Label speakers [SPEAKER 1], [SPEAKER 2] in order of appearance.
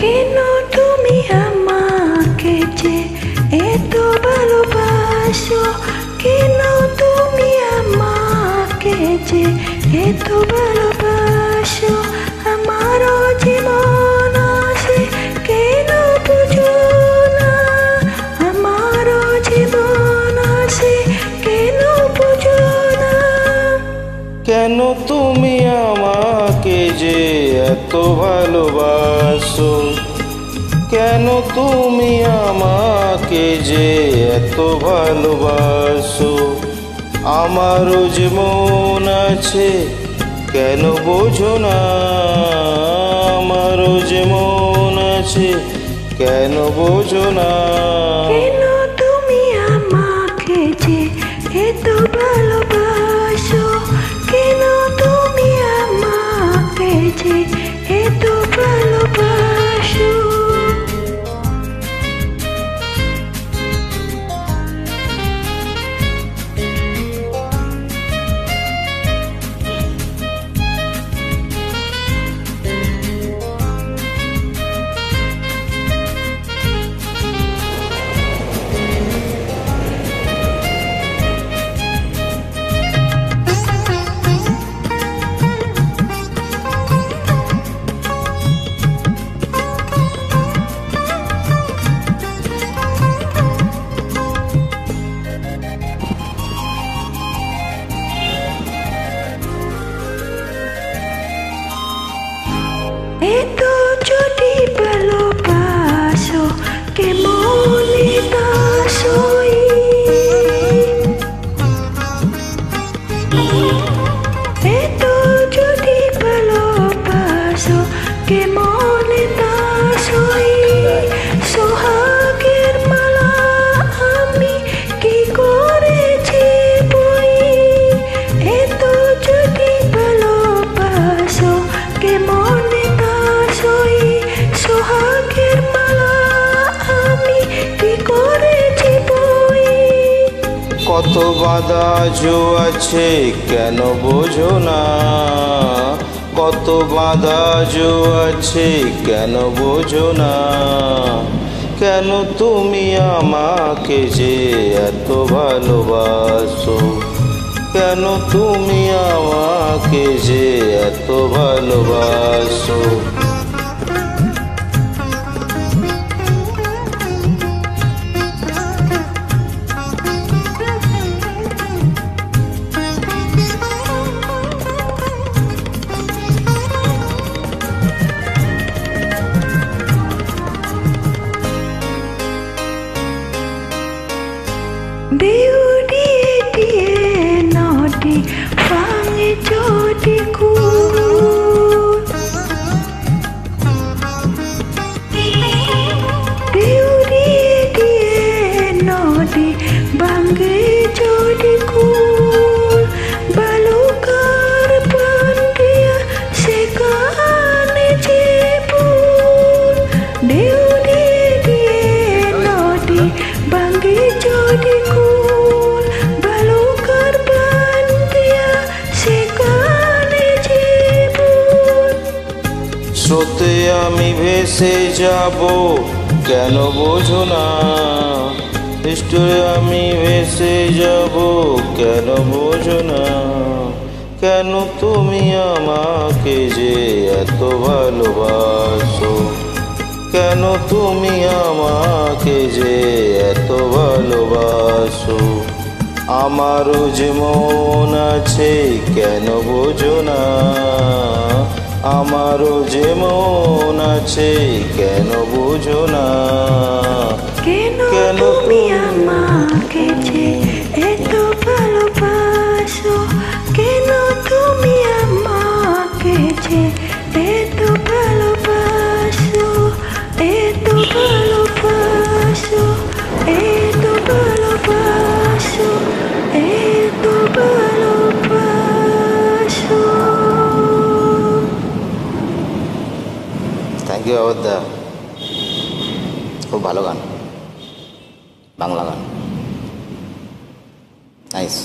[SPEAKER 1] কেন তুমি আমাকে যে এত ভালোবাসো, কেন তুমি আমাকে যে এত ভালোবাসো, আমারও জীবন আছে কেন বুঝো না, আমারও জীবন আছে কেন বুঝো না।
[SPEAKER 2] কেন তুমি আমাকে যে এত ভালোবাসো, কেন তুমি আমাকে যে এত ভালোবাসো, আমারও যে মন আছে কেন বোঝো না, আমারও যে মন আছে কেন বোঝো না।
[SPEAKER 1] কেন তুমি আমাকে যে এত ভালোবাসো, কেন তুমি আমাকে যে এত ভালোবাসো। এত যদি ভালোবাসো কেমনে বাসই, এত যদি ভালোবাসো কেমনে বাসই, সোহাগের মালা আমি কি করেছি বই, এত যদি ভালোবাসো কেমনে সোহাগের মালা আমি কি করেছি বই।
[SPEAKER 2] কত বাধা জো আছে কেন বোঝো না, কত বাধা জো আছে কেন বোঝো না। কেন তুমি আমাকে যে এত ভালোবাসো, কেন তুমি আমাকে যে এত ভালোবাসো।
[SPEAKER 1] Beauty naughty, fange jodi cool. Beauty naughty, bange jodi cool. Balukar pandiya sekane jepul. Beauty naughty, bange jodi cool.
[SPEAKER 2] স্রোতে আমি ভেসে যাব কেন বোঝো না, স্রোতে আমি ভেসে যাব কেন বোঝো না। কেন তুমি আমাকে যে এত ভালোবাসো, কেন তুমি আমাকে যে এত ভালোবাসো, আমারও যে মন আছে কেন বোঝো না, আমারও যে মন আছে কেন বোঝো না।
[SPEAKER 1] কেন তুমি আমাকে যে এত ভালোবাসো, কেন তুমি আমাকে যে এত ভালোবাসো, এত ভালোবাসো, এত ভালোবাসো, এত ভালোবাসো।
[SPEAKER 2] থ্যাংক ইউ অবদ্দা, খুব ভালো গান, বাংলা গান, নাইস।